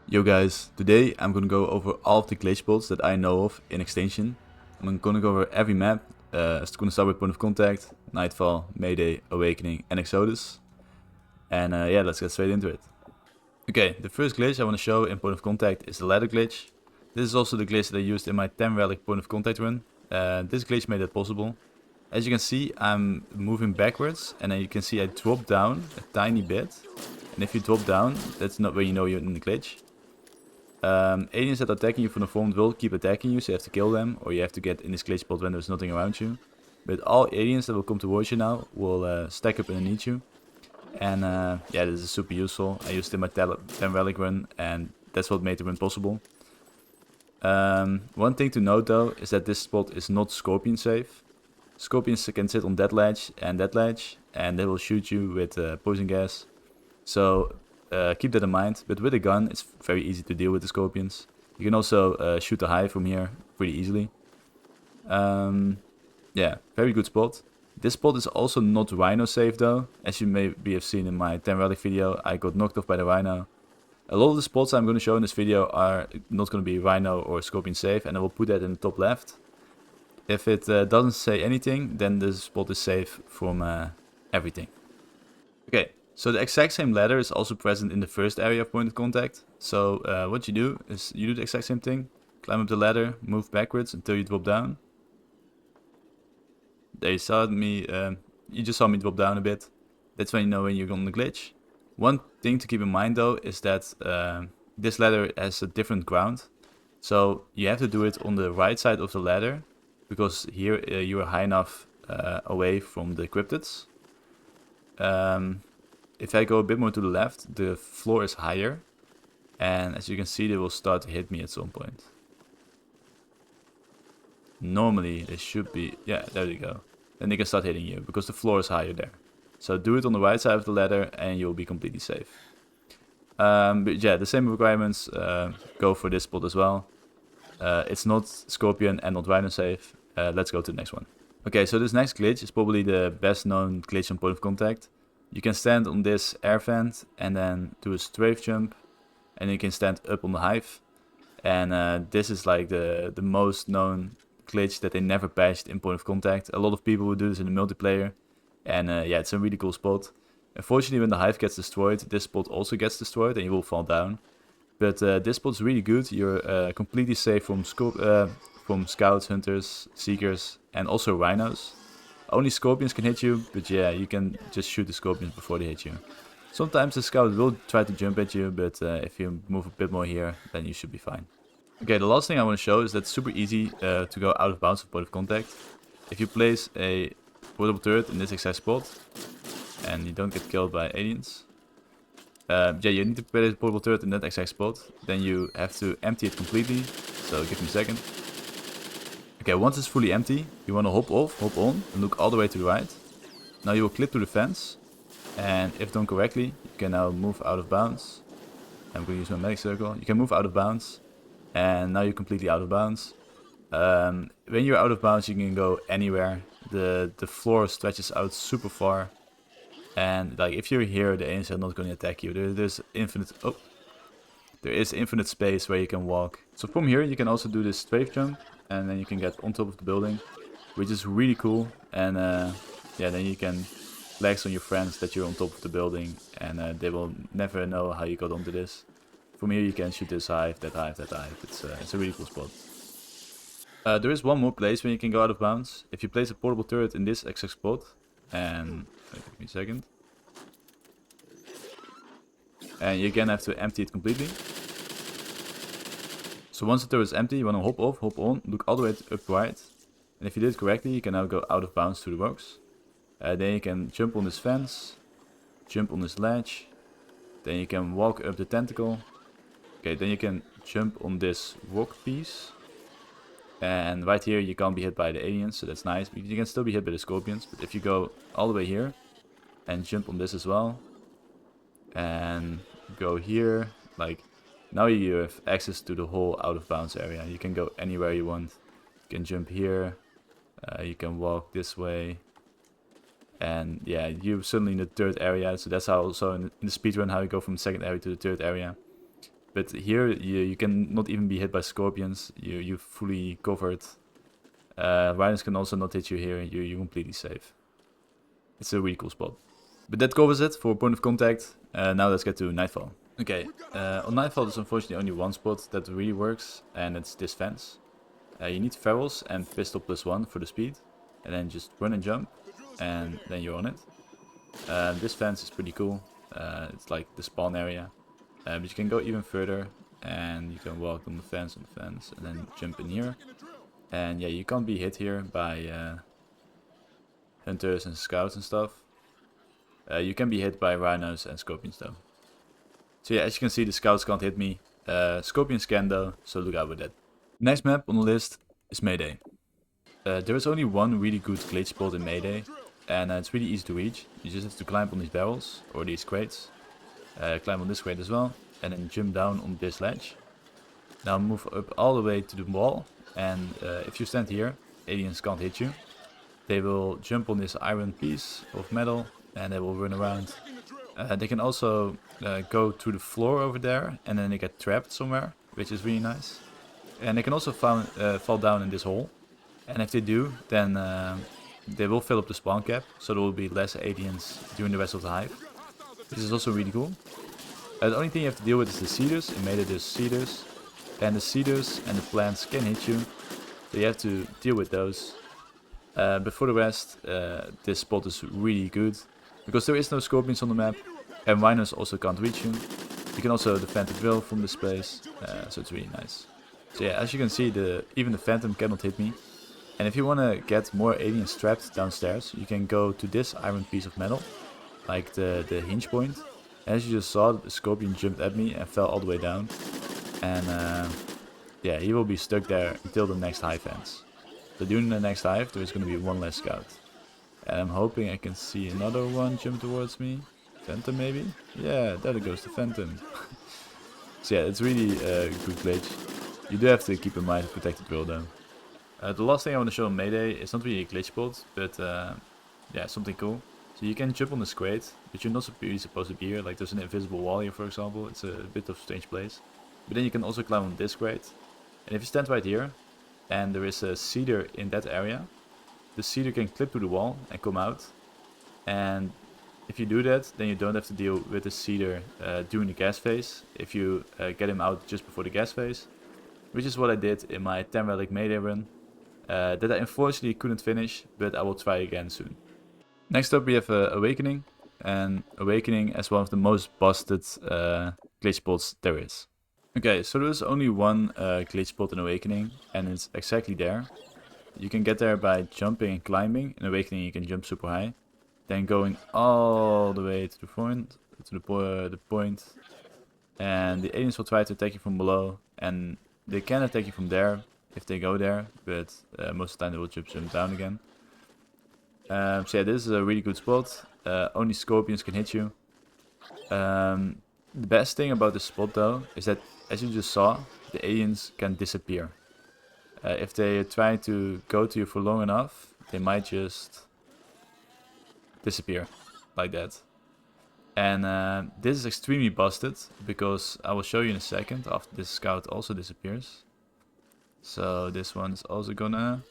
Yo guys, today I'm gonna go over all of the glitch spots that I know of in Extinction. I'm gonna go over every map. It's gonna start with Point of Contact, Nightfall, Mayday, Awakening and Exodus. And yeah, let's get straight into it. Okay, the first glitch I want to show in Point of Contact is the ladder glitch. This is also the glitch that I used in my 10 Relic Point of Contact run. This glitch made it possible. As you can see, I'm moving backwards and then you can see I drop down a tiny bit. And if you drop down, that's not when you know you're in the glitch. Aliens that are attacking you from the front will keep attacking you, so you have to kill them, or you have to get in this glitch spot when there's nothing around you. But all aliens that will come towards you now will stack up underneath you. And yeah, this is super useful. I used it in my 10 Relic run, and that's what made the run possible. One thing to note though, is that this spot is not scorpion safe. Scorpions can sit on that ledge, and they will shoot you with poison gas. So keep that in mind, but with a gun it's very easy to deal with the scorpions. You can also shoot the hive from here pretty easily. Yeah, very good spot. This spot is also not rhino safe though. As you maybe have seen in my 10 relic video, I got knocked off by the rhino. A lot of the spots I'm going to show in this video are not going to be rhino or scorpion safe, and I will put that in the top left. If it doesn't say anything, then the spot is safe from everything. Okay. So the exact same ladder is also present in the first area of Point of Contact. So what you do is you do the exact same thing. Climb up the ladder, move backwards until you drop down. There you saw me, you just saw me drop down a bit. That's when you know when you're on the glitch. One thing to keep in mind though is that this ladder has a different ground. So you have to do it on the right side of the ladder, because here you are high enough away from the cryptids. If I go a bit more to the left, the floor is higher. And as you can see, they will start to hit me at some point. Normally, they should be... Yeah, there you go. Then they can start hitting you, because the floor is higher there. So do it on the right side of the ladder, and you'll be completely safe. But yeah, the same requirements go for this spot as well. It's not Scorpion and not Rhino safe. Let's go to the next one. Okay, so this next glitch is probably the best known glitch on Point of Contact. You can stand on this air vent and then do a strafe jump, and you can stand up on the hive. And this is like the most known glitch that they never patched in Point of Contact. A lot of people will do this in the multiplayer, and yeah, it's a really cool spot. Unfortunately, when the hive gets destroyed, this spot also gets destroyed and you will fall down. But this spot is really good. You're completely safe from scouts, hunters, seekers, and also rhinos. Only scorpions can hit you, but yeah, you can just shoot the scorpions before they hit you. Sometimes the scout will try to jump at you, but if you move a bit more here, then you should be fine. Okay, the last thing I want to show is that it's super easy to go out of bounds of Point of Contact. If you place a portable turret in this exact spot, and you don't get killed by aliens. Yeah, you need to place a portable turret in that exact spot. Then you have to empty it completely, so give me a second. Okay, once it's fully empty, you want to hop off, hop on, and look all the way to the right. Now you will clip to the fence, and if done correctly, you can now move out of bounds. I'm going to use my magic circle. You can move out of bounds, and now you're completely out of bounds. When you're out of bounds, you can go anywhere. The floor stretches out super far, and like if you're here, the aliens are not going to attack you. There's infinite. Oh, there is infinite space where you can walk. So from here, you can also do this strafe jump. And then you can get on top of the building, which is really cool. And yeah, then you can flex on your friends that you're on top of the building, and they will never know how you got onto this. From here you can shoot this hive, that hive, that hive. It's a really cool spot. There is one more place where you can go out of bounds. If you place a portable turret in this exact spot, and wait, give me a second. And you again have to empty it completely. So once the turret is empty, you want to hop off, hop on, look all the way up right. And if you did it correctly, you can now go out of bounds to the rocks. Then you can jump on this fence, jump on this ledge. Then you can walk up the tentacle. Okay, then you can jump on this rock piece. And right here you can't be hit by the aliens, so that's nice. But you can still be hit by the scorpions. But if you go all the way here and jump on this as well, and go here, like... Now you have access to the whole out of bounds area. You can go anywhere you want. You can jump here. You can walk this way. And yeah, you're suddenly in the third area. So that's how also in the speedrun how you go from the second area to the third area. But here you can not even be hit by scorpions. You're fully covered. Rhinos can also not hit you here. You're completely safe. It's a really cool spot. But that covers it for point of contact. Now let's get to Nightfall. Okay, on Nightfall there's unfortunately only one spot that really works, and it's this fence. You need ferals and pistol +1 for the speed, and then just run and jump, and then you're on it. This fence is pretty cool. It's like the spawn area, but you can go even further, and you can walk on the fence, and then jump in here. And yeah, you can't be hit here by hunters and scouts and stuff. You can be hit by rhinos and scorpions though. So yeah, as you can see, the scouts can't hit me. Scorpions can though, so look out with that. Next map on the list is Mayday. There is only one really good glitch spot in Mayday, and it's really easy to reach. You just have to climb on these barrels, or these crates. Climb on this crate as well, and then jump down on this ledge. Now move up all the way to the wall, and if you stand here, aliens can't hit you. They will jump on this iron piece of metal, and they will run around. They can also go to the floor over there, and then they get trapped somewhere, which is really nice. And they can also fall down in this hole. And if they do, then they will fill up the spawn cap, so there will be less aliens during the rest of the hive. This is also really cool. The only thing you have to deal with is the cedars. In Mayday there's cedars. And the cedars and the plants can hit you, so you have to deal with those. But for the rest, this spot is really good, because there is no scorpions on the map, and rhinos also can't reach you. You can also defend the drill from this place, so it's really nice. So yeah, as you can see, even the phantom cannot hit me. And if you want to get more aliens trapped downstairs, you can go to this iron piece of metal, like the hinge point. And as you just saw, the scorpion jumped at me and fell all the way down. And yeah, he will be stuck there until the next hive ends. So during the next hive, there is going to be one less scout. And I'm hoping I can see another one jump towards me. Phantom maybe? Yeah, there goes the phantom. So yeah, it's really a good glitch. You do have to keep in mind to protect the drill though. The last thing I want to show on Mayday is not really a glitch spot, but yeah, something cool. So you can jump on this crate, but you're not really supposed to be here. Like there's an invisible wall here, for example. It's a bit of a strange place. But then you can also climb on this crate. And if you stand right here, and there is a cedar in that area, the cedar can clip to the wall and come out. And if you do that, then you don't have to deal with the cedar during the gas phase, if you get him out just before the gas phase. Which is what I did in my 10 Relic Mayday run. That I unfortunately couldn't finish, but I will try again soon. Next up we have Awakening. And Awakening is one of the most busted glitch spots there is. Okay, so there's only one glitch spot in Awakening, and it's exactly there. You can get there by jumping and climbing. In Awakening you can jump super high. Then going all the way to the point, and the aliens will try to attack you from below, and they can attack you from there if they go there, but most of the time they will jump down again. So yeah, this is a really good spot. Only scorpions can hit you. The best thing about this spot though is that, as you just saw, the aliens can disappear. If they try to go to you for long enough, they might just disappear like that. And this is extremely busted, because I will show you in a second after this scout also disappears. So this one is also gonna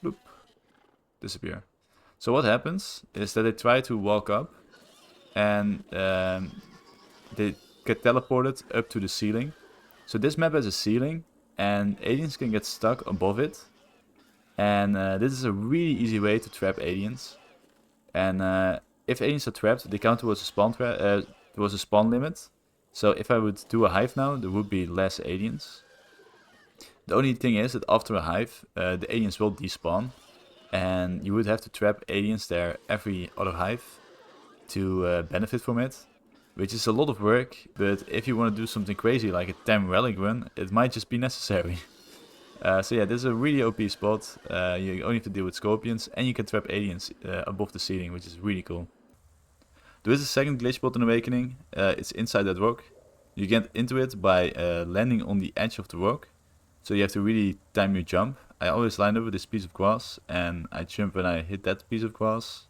bloop, disappear. So what happens is that they try to walk up, and they get teleported up to the ceiling. So this map has a ceiling, and aliens can get stuck above it. And this is a really easy way to trap aliens. And if aliens are trapped, they count towards a spawn limit. So if I would do a hive now, there would be less aliens. The only thing is that after a hive, the aliens will despawn, and you would have to trap aliens there every other hive to benefit from it, which is a lot of work. But if you want to do something crazy like a 10 relic run, it might just be necessary. So yeah, this is a really OP spot. You only have to deal with scorpions, and you can trap aliens above the ceiling, which is really cool. There is a second glitch spot in Awakening. It's inside that rock. You get into it by landing on the edge of the rock. So you have to really time your jump. I always line up with this piece of grass, and I jump when I hit that piece of grass.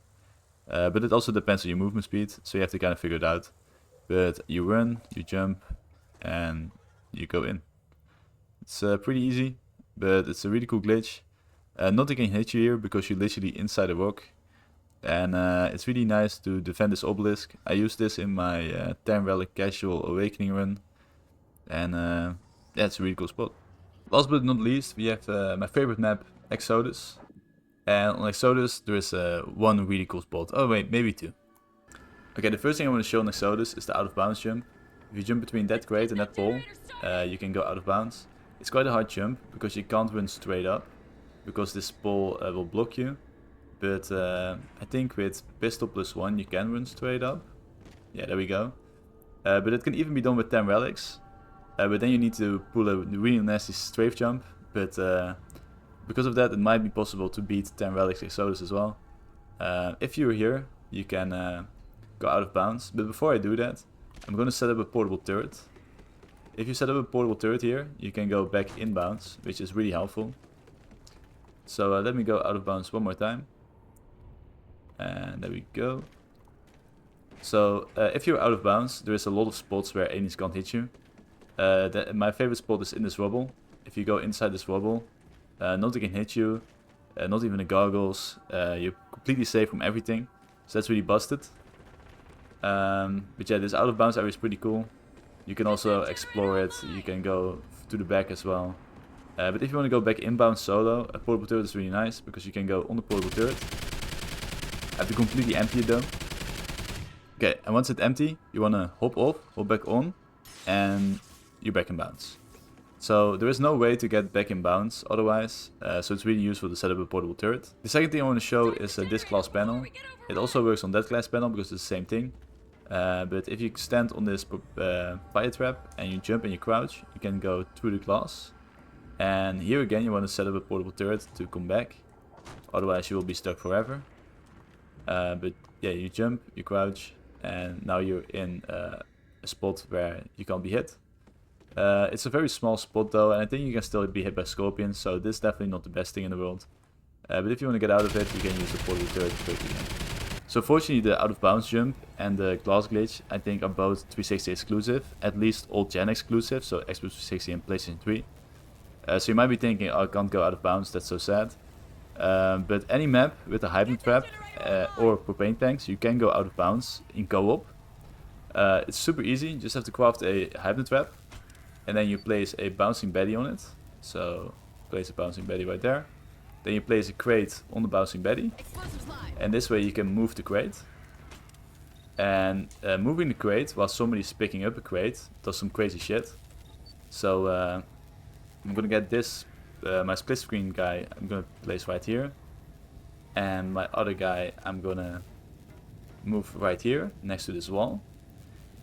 But it also depends on your movement speed, so you have to kind of figure it out. but you run, you jump, and you go in. It's pretty easy, but it's a really cool glitch. Nothing can hit you here because you're literally inside a rock. And it's really nice to defend this obelisk. I use this in my 10 Relic casual awakening run. And yeah, it's a really cool spot. Last but not least, we have my favorite map, Exodus. And on Exodus, there is one really cool spot. Oh wait, maybe two. Okay, the first thing I want to show on Exodus is the out of bounds jump. If you jump between that crate and that pole, you can go out of bounds. It's quite a hard jump because you can't run straight up, because this pole will block you. But I think with pistol +1 you can run straight up. Yeah, there we go. But it can even be done with 10 relics. But then you need to pull a really nasty strafe jump. But because of that, it might be possible to beat 10 relics Exodus as well. If you're here, you can go out of bounds. But before I do that, I'm going to set up a portable turret. If you set up a portable turret here, you can go back inbounds, which is really helpful. So let me go out of bounds one more time. And there we go. So if you're out of bounds, there is a lot of spots where enemies can't hit you. My favorite spot is in this rubble. If you go inside this rubble, nothing can hit you, not even the goggles. You're completely safe from everything. So that's really busted. But yeah, this out of bounds area is pretty cool. You can also explore it. You can go to the back as well. But if you want to go back inbound solo, a portable turret is really nice because you can go on the portable turret. I have to completely empty it though. Okay, and once it's empty, you want to hop off, hop back on, and you're back in bounds. So there is no way to get back in bounds otherwise, so it's really useful to set up a portable turret. The second thing I want to show is this glass panel. It also works on that glass panel because it's the same thing. But if you stand on this fire trap and you jump and you crouch, you can go through the glass. And here again you want to set up a portable turret to come back, otherwise you will be stuck forever. But yeah, you jump, you crouch, and now you're in a spot where you can't be hit. It's a very small spot though, and I think you can still be hit by scorpions, so this is definitely not the best thing in the world. But if you want to get out of it, you can use the portable turret quickly. So fortunately the out of bounds jump and the glass glitch I think are both 360 exclusive, at least old gen exclusive, so Xbox 360 and PlayStation 3. So you might be thinking, oh, I can't go out of bounds, that's so sad. But any map with a Hypno Trap or propane tanks, you can go out of bounds in co-op. It's super easy, you just have to craft a Hypno Trap and then you place a bouncing Betty on it. So place a bouncing Betty right there. Then you place a crate on the bouncing Betty, and this way you can move the crate. And moving the crate while somebody's picking up a crate does some crazy shit. So I'm gonna get this, my split screen guy I'm gonna place right here. And my other guy I'm gonna move right here next to this wall.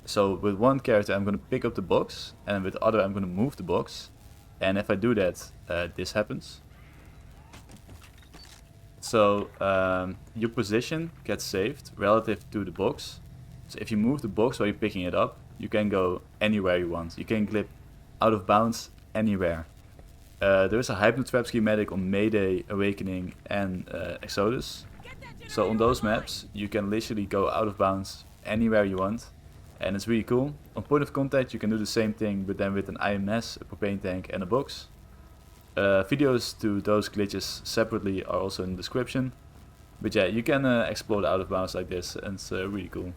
So with one character I'm gonna pick up the box, and with the other I'm gonna move the box. And if I do that, this happens. So your position gets saved relative to the box. So if you move the box while you're picking it up, you can go anywhere you want. You can clip out of bounds anywhere. There is a Hypno Trap schematic on Mayday, Awakening and Exodus. So on those maps you can literally go out of bounds anywhere you want. And it's really cool. On Point of Contact you can do the same thing, but then with an IMS, a propane tank and a box. Videos to those glitches separately are also in the description. But yeah, you can explore the out of bounds like this, and it's really cool.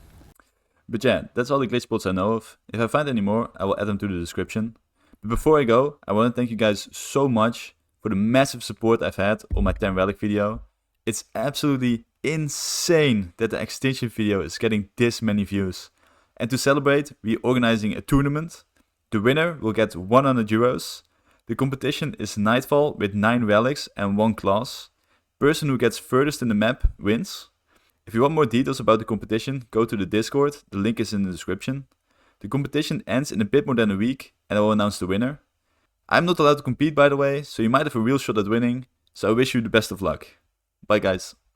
But yeah, that's all the glitch spots I know of. If I find any more, I will add them to the description. But before I go, I want to thank you guys so much for the massive support I've had on my 10 Relic video. It's absolutely insane that the Extinction video is getting this many views. And to celebrate, we're organizing a tournament. The winner will get 100 euros. The competition is Nightfall with 9 relics and 1 class. Person who gets furthest in the map wins. If you want more details about the competition, go to the Discord, the link is in the description. The competition ends in a bit more than a week and I will announce the winner. I'm not allowed to compete by the way, so you might have a real shot at winning, so I wish you the best of luck. Bye guys.